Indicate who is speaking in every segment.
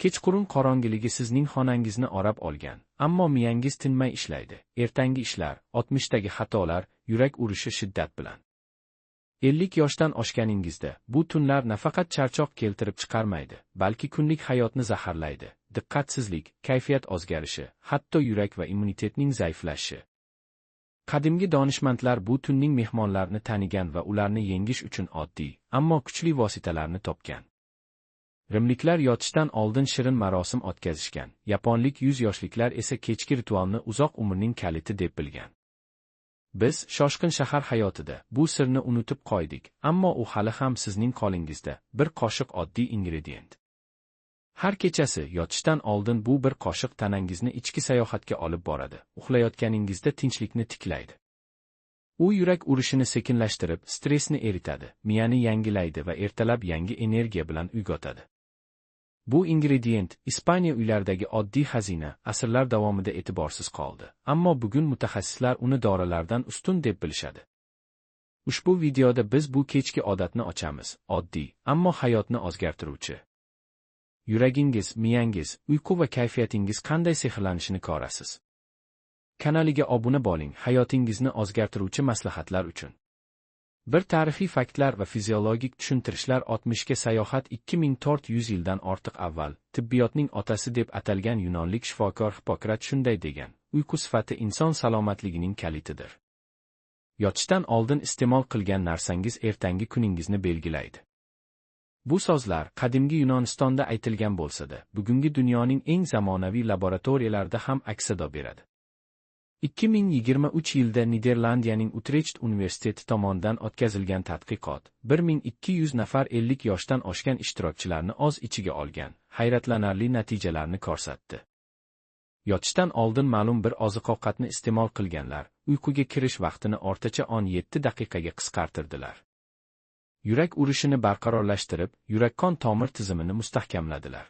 Speaker 1: Kechqurun qorong'iligi sizning xonangizni o'rab olgan, ammo miyangiz tinmay ishlaydi. Ertangi ishlar, 60dagi xatolar, yurak urishi shiddat bilan. 50 yoshdan oshganingizda bu tunlar nafaqat charchoq keltirib chiqarmaydi, balki kunlik hayotni zaharlaydi. Diqqatsizlik, kayfiyat o'zgarishi, hatto yurak va immunitetning zaiflashishi. Qadimgi donishmandlar bu tunning mehmonlarini tanigan va ularni yengish uchun oddiy, ammo kuchli vositalarni topgan. Rimliklar yotishdan oldin shirin marosim o'tkazishgan, yaponlik 100 yoshliklar esa kechki ritualni uzoq umrning kaliti deb bilgan. Biz shoshqin shahar hayotida bu sirni unutib qo'ydik, ammo u hali ham sizning qo'lingizda, bir qoshiq oddiy ingredient. Har kechasi yotishdan oldin bu bir qoshiq tanangizni ichki sayohatga olib boradi, uxlayotganingizda tinchlikni tiklaydi. U yurak urishini sekinlashtirib, stressni eritadi, miyani yangilaydi va ertalab yangi energiya bilan uyg'otadi. Bu ingredient Ispaniya uylaridagi oddiy xazina asrlar davomida e'tiborsiz qoldi, ammo bugun mutaxassislar uni dorilardan ustun deb bilishadi. Ushbu videoda biz bu kechki odatni ochamiz, oddiy, ammo hayotni o'zgartiruvchi. Yuragingiz, miyangiz, uyqu va kayfiyatingiz qanday sehrlanishini ko'rasiz. Kanaliga obuna bo'ling, hayotingizni o'zgartiruvchi maslahatlar uchun. Bir tarixiy faktlar va fiziologik tushuntirishlar 60ga sayohat 2400 yildan ortiq avval, tibbiyotning otasi deb atalgan yunonlik shifokor Hippokrat shunday degan, uyqu sifati inson salomatligining kalitidir. Yotishdan oldin iste'mol qilgan narsangiz ertangi kuningizni belgilaydi. Bu so'zlar qadimgi Yunonistonda aytilgan bo'lsa-da, bugungi dunyoning eng zamonaviy laboratoriyalarida ham aksado beradi. 2023 yilda Niderlandiyaning Utrecht universiteti tomonidan o'tkazilgan tadqiqot 1200 nafar 50 yoshdan oshgan ishtirokchilarni o'z ichiga olgan, hayratlanarli natijalarni ko'rsatdi. Yotishdan oldin ma'lum bir oziq-ovqatni iste'mol qilganlar, uyquga kirish vaqtini o'rtacha 17 daqiqaga qisqartirdilar. Yurak urishini barqarorlashtirib, yurak-qon tomir tizimini mustahkamladilar.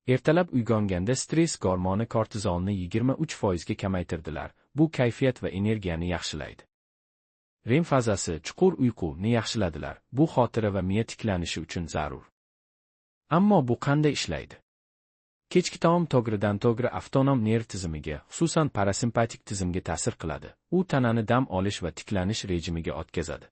Speaker 1: Ertalab uyg'onganda stress gormoni kortizolni 23% ga kamaytirdilar. Bu kayfiyat va energiyani yaxshilaydi. REM fazasi, chuqur uyquni yaxshiladilar. Bu xotira va miya tiklanishi uchun zarur. Ammo bu qanday ishlaydi? Kechki taom to'g'ridan-to'g'ri avtonom nerv tizimiga, xususan parasimpatik tizimga ta'sir qiladi. U tanani dam olish va tiklanish rejimiga o'tkazadi.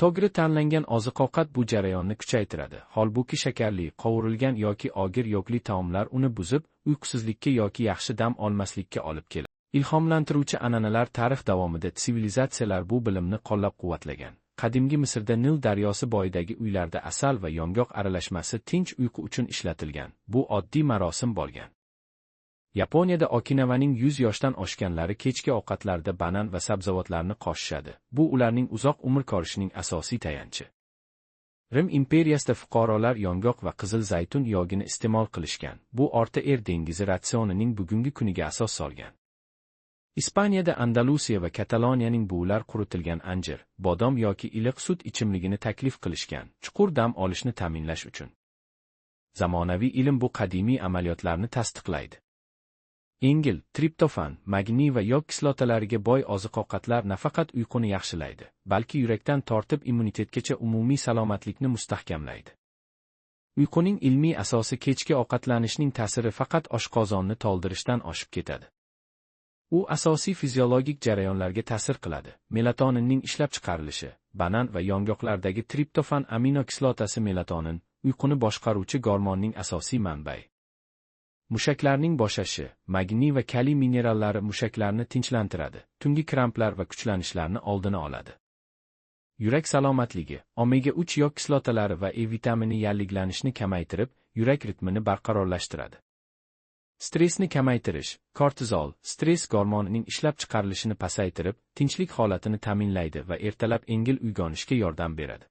Speaker 1: To'g'ri tanlangan oziq-ovqat bu jarayonni kuchaytiradi. Holbuki shakarli, qovurilgan yoki og'ir yo'qli taomlar uni buzib, uyqusizlikka yoki yaxshi dam olmaslikka olib keladi. Ilhomlantiruvchi an'analar tarix davomida sivilizatsiyalar bu bilimni qo'llab-quvvatlagan. Qadimgi Misrda Nil daryosi bo'yidagi uylarda asal va yong'oq aralashmasi tinch uyqu uchun ishlatilgan. Bu oddiy marosim bo'lgan. Yaponiyada Okinavaning 100 yoshdan oshganlari kechki ovqatlarda banan va sabzavotlarni qo'shishadi. Bu ularning uzoq umr ko'rishining asosiy tayanchi. Rim imperiyasida fuqarolar yong'oq va qizil zaytun yog'ini iste'mol qilishgan. Bu O'rta Yer dengizi ratsionining bugungi kuniga asos solgan. Ispaniyada Andalusiya va Kataloniyaning buvilar quritilgan anjir, bodom yoki iliq sut ichimligini taklif qilishgan, chuqur dam olishni ta'minlash uchun. Zamonaviy ilm bu qadimiy amaliyotlarni tasdiqlaydi. Yengil, triptofan, magniy va yog' kislotalariga boy oziq-ovqatlar nafaqat uyquni yaxshilaydi, balki yurakdan tortib immunitetgacha umumiy salomatlikni mustahkamlaydi. Uyquning ilmiy asosi kechki ovqatlanishning ta'siri faqat oshqozonni to'ldirishdan oshib ketadi. U asosiy fiziologik jarayonlarga ta'sir qiladi. Melatoninning ishlab chiqarilishi, banan va yong'oqlardagi triptofan aminokislotasi melatonin, uyquni boshqaruvchi gormonning asosiy manbai. Mushaklarning bo'shashi, magniy va kaliy minerallari mushaklarni tinchlantiradi, tungi kramplar va kuchlanishlarni oldini oladi. Yurak salomatligi, omega 3 yog' kislotalari va E vitamini yalliglanishni kamaytirib, yurak ritmini barqarorlashtiradi. Stressni kamaytirish, kortizol, stress gormonining ishlab chiqarilishini pasaytirib, tinchlik holatini ta'minlaydi va ertalab yengil uyg'onishga yordam beradi.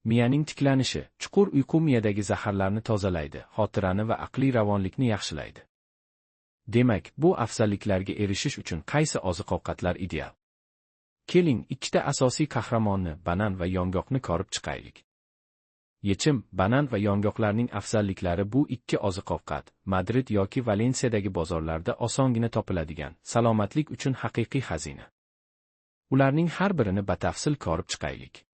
Speaker 1: Miyaning tiklanishi, chuqur uyqu miyadagi zaharlarni tozalaydi, xotirani va aqliy ravonlikni yaxshilaydi. Demak, bu afzalliklarga erishish uchun qaysi oziq-ovqatlar ideal? Keling, ikkita asosiy qahramonni, banan va yong'oqni ko'rib chiqaylik. Yechim: banan va yong'oqlarning afzalliklari. Bu ikki oziq-ovqat Madrid yoki Valensiyadagi bozorlarda osongina topiladigan, salomatlik uchun haqiqiy xazina. Ularning har birini batafsil ko'rib chiqaylik.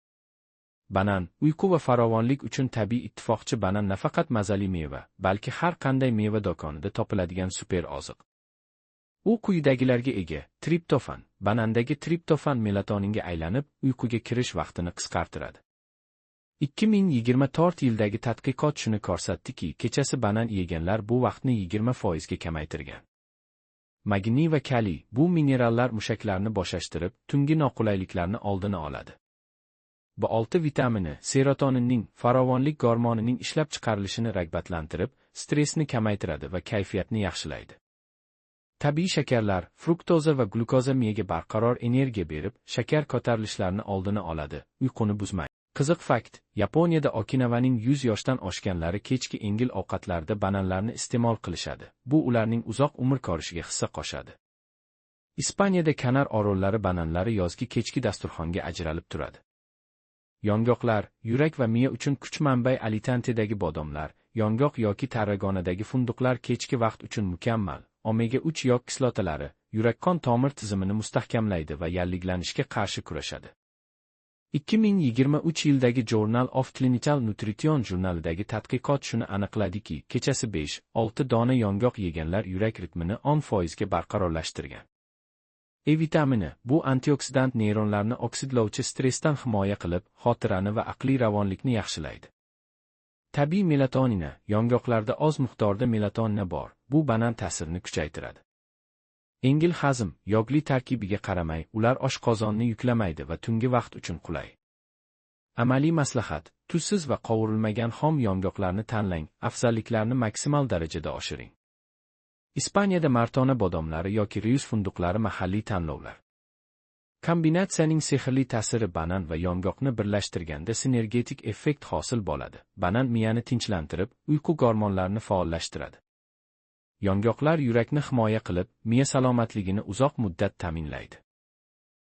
Speaker 1: Banan, uyqu va farovonlik uchun tabiiy ittifoqchi. Banan nafaqat mazali meva, balki har qanday meva do'konida topiladigan super oziq. U quyidagilarga ega: triptofan. Banandagi triptofan melatoninga aylanib, uyquga kirish vaqtini qisqartiradi. 2024 yildagi tadqiqot shuni ko'rsatdiki, kechasi banan yeganlar bu vaqtni 20% ga kamaytirgan. Magniy va kaliy, bu minerallar mushaklarni bo'shashtirib, tungi noqulayliklarni oldini oladi. B6 vitamini, serotoninning, farovonlik gormonining ishlab chiqarilishini rag'batlantirib, stressni kamaytiradi va kayfiyatni yaxshilaydi. Tabiiy shakarlar, fruktoza va glukoza miyaga barqaror energiya berib, shakar ko'tarilishlarini oldini oladi, uyquni buzmaydi. Qiziq fakt: Yaponiyada Okinavaning 100 yoshdan oshganlari kechki yengil ovqatlarda bananlarni iste'mol qilishadi. Bu ularning uzoq umr ko'rishiga hissa qo'shadi. Ispaniyada Kanar orollari bananlari yozgi kechki dasturxonga ajralib turadi. Yong'oqlar, yurak va miya uchun kuch manbai. Alicantedagi bodomlar, yong'oq yoki Tarragonadagi funduqlar kechki vaqt uchun mukammal. Omega 3 yog' kislotalari yurak-qon tomir tizimini mustahkamlaydi va yallig'lanishga qarshi kurashadi. 2023 yildagi Journal of Clinical Nutrition jurnalidagi tadqiqot shuni aniqladiki, kechasi 5-6 dona yong'oq yeganlar yurak ritmini 10% ga barqarorlashtirgan. E vitamini, bu antioksidant neyronlarni oksidlovchi stressdan himoya qilib, xotirani va aqliy ravonlikni yaxshilaydi. Tabiiy melatonina, yong'oqlarda oz miqdorda melatonina bor, bu banan ta'sirini kuchaytiradi. Yengil hazm, yog'li tarkibiga qaramay, ular oshqozonni yuklamaydi va tungi vaqt uchun qulay. Amaliy maslahat: tuzsiz va qovurilmagan xom yong'oqlarni tanlang, afzalliklarni maksimal darajada oshiring. Ispaniyada Martona bodomlari yoki Rius funduqlari mahalliy tanlovlar. Kombinatsiyaning sehrli ta'siri: banan va yong'oqni birlashtirganda sinergetik effekt hosil bo'ladi. Banan miyani tinchlantirib, uyqu gormonlarini faollashtiradi. Yong'oqlar yurakni himoya qilib, miya salomatligini uzoq muddat ta'minlaydi.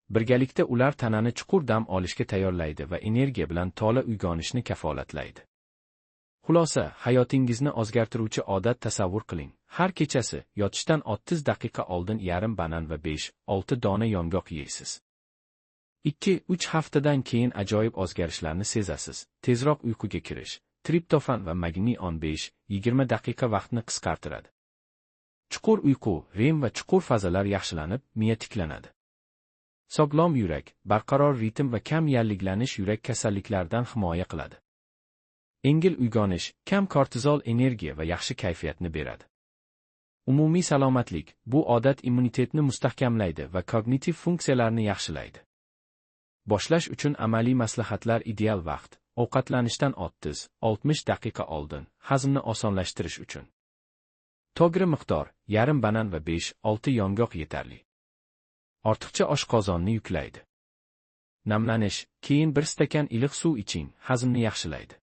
Speaker 1: Birgalikda ular tanani chuqur dam olishga tayyorlaydi va energiya bilan to'la uyg'onishni kafolatlaydi. Xulosa: hayotingizni o'zgartiruvchi odat tasavvur qiling. Har kechasi yotishdan 30 daqiqa oldin yarim banan va 5-6 dona yong'oq yeysiz. 2-3 haftadan keyin ajoyib o'zgarishlarni sezasiz. Tezroq uyquga kirish, triptofan va magniy 15-20 daqiqa vaqtni qisqartiradi. Chuqur uyqu, REM va chuqur fazalar yaxshilanib, miya tiklanadi. Sog'lom yurak, barqaror ritm va kam yallig'lanish yurak kasalliklaridan himoya qiladi. Yengil uyg'onish, kam kortizol energiya va yaxshi kayfiyatni beradi. Umumiy salomatlik, bu odat immunitetni mustahkamlaydi va kognitiv funksiyalarni yaxshilaydi. Boshlash uchun amaliy maslahatlar: ideal vaqt, ovqatlanishdan 30-60 daqiqa oldin, hazmni osonlashtirish uchun. To'g'ri miqdor: yarim banan va 5-6 yong'oq yetarli. Ortiqcha oshqozonni yuklaydi. Namlanish: keyin bir stakan iliq suv iching, hazmni yaxshilaydi.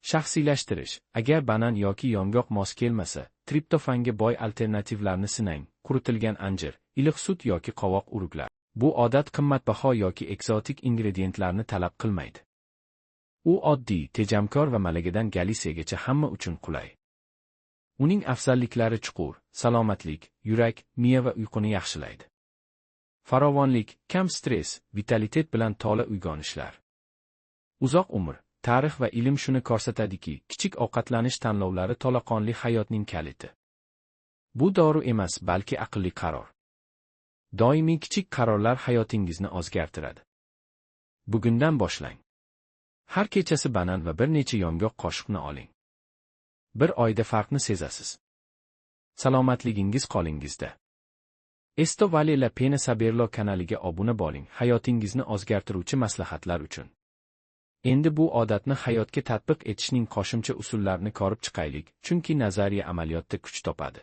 Speaker 1: Shaxsiylashtirish: agar banan yoki yong'oq mos kelmasa, triptofanga boy alternativlarni sinang. Quritilgan anjir, iliq sut yoki qovoq urug'lar. Bu odat qimmatbaho yoki ekzotik ingrediyentlarni talab qilmaydi. U oddiy, tejamkor va malagadan Galisiagacha hamma uchun qulay. Uning afzalliklari chuqur salomatlik, yurak, miya va uyquni yaxshilaydi. Farovonlik, kam stress, vitalitet bilan to'la uyg'onishlar. Uzoq umr. Tarix va ilm shuni ko'rsatadiki, kichik ovqatlanish tanlovlari to'laqonli hayotning kaliti. Bu dori emas, balki aqlli qaror. Doimiy kichik qarorlar hayotingizni o'zgartiradi. Bugundan boshlang. Har kechasi banan va bir necha yong'oq qoshiqni oling. Bir oyda farqni sezasiz. Salomatligingiz qo'lingizda. Esto vale la pena saberlo kanaliga obuna bo'ling, hayotingizni o'zgartiruvchi maslahatlar uchun. Endi bu odatni hayotga tatbiq etishning qo'shimcha usullarini ko'rib chiqaylik, chunki nazariya amaliyotda kuch topadi.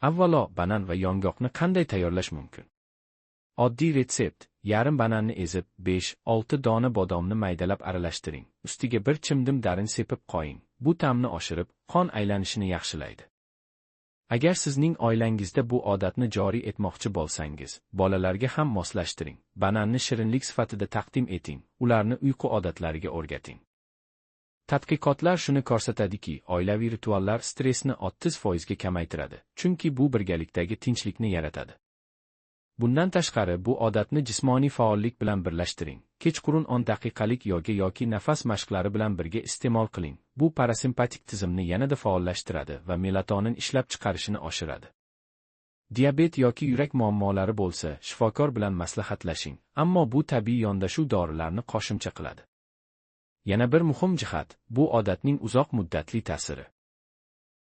Speaker 1: Avvalo, banan va yong'oqni qanday tayyorlash mumkin? Oddiy retsept: yarim bananni ezib, 5-6 dona bodomni maydalab aralashtiring. Ustiga bir chimdim darin sepib qo'ying. Bu ta'mni oshirib, qon aylanishini yaxshilaydi. Agar sizning oilangizda bu odatni joriy etmoqchi bo'lsangiz, bolalarga ham moslashtiring. Bananni shirinlik sifatida taqdim eting, ularni uyqu odatlariga o'rgating. Tadqiqotlar shuni ko'rsatadiki, oilaviy rituallar stressni 30% ga kamaytiradi, chunki bu birgalikdagi tinchlikni yaratadi. Bundan tashqari bu odatni jismoniy faollik bilan birlashtiring. Kechqurun 10 daqiqalik yoki nafas mashqlari bilan birga iste'mol qiling. Bu parasimpatik tizimni yanada faollashtiradi va melatonin ishlab chiqarishini oshiradi. Diabet yoki yurak muammolari bo'lsa, shifokor bilan maslahatlashing, ammo bu tabiiy yondashuv dorilarni qo'shimcha qiladi. Yana bir muhim jihat, bu odatning uzoq muddatli ta'siri.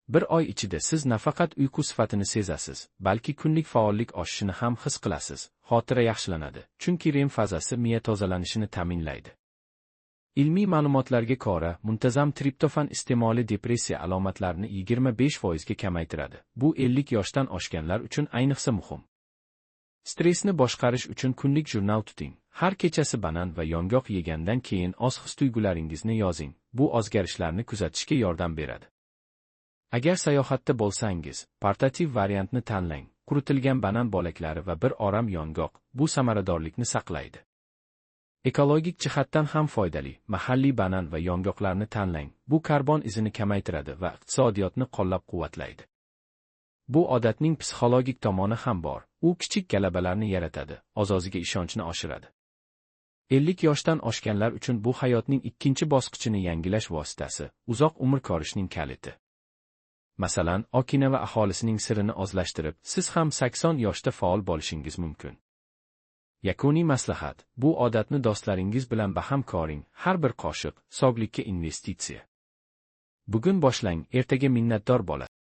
Speaker 1: Bir oy ichida siz nafaqat uyqu sifatini sezasiz, balki kunlik faollik oshishini ham his qilasiz. Xotira yaxshilanadi, chunki REM fazasi miya tozalanishini ta'minlaydi. Ilmiy ma'lumotlarga ko'ra, muntazam triptofan iste'moli depressiya alomatlarini 25% ga kamaytiradi. Bu 50 yoshdan oshganlar uchun ayniqsa muhim. Stressni boshqarish uchun kunlik jurnal tuting. Har kechasi banan va yong'oq yegandan keyin oz his-tuyg'ularingizni yozing. Bu o'zgarishlarni kuzatishga yordam beradi. Agar sayohatda bo'lsangiz, portativ variantni tanlang. Quritilgan banan bo'laklari va bir oram yong'oq, bu samaradorlikni saqlaydi. Ekologik jihatdan ham foydali. Mahalliy banan va yong'oqlarni tanlang. Bu karbon izini kamaytiradi va iqtisodiyotni qo'llab-quvvatlaydi. Bu odatning psixologik tomoni ham bor. U kichik g'alabalarni yaratadi, o'z-o'ziga ishonchni oshiradi. 50 yoshdan oshganlar uchun bu hayotning ikkinchi bosqichini yangilash vositasi, uzoq umr ko'rishning kaliti. Masalan, Okinawa aholisining sirini ozlashtirib, siz ham 80 yoshda faol bo'lishingiz mumkin. Yakuniy maslahat, bu odatni do'stlaringiz bilan baham ko'ring. Har bir qoshiq sog'likka investitsiya. Bugun boshlang, ertaga minnatdor bo'lasiz.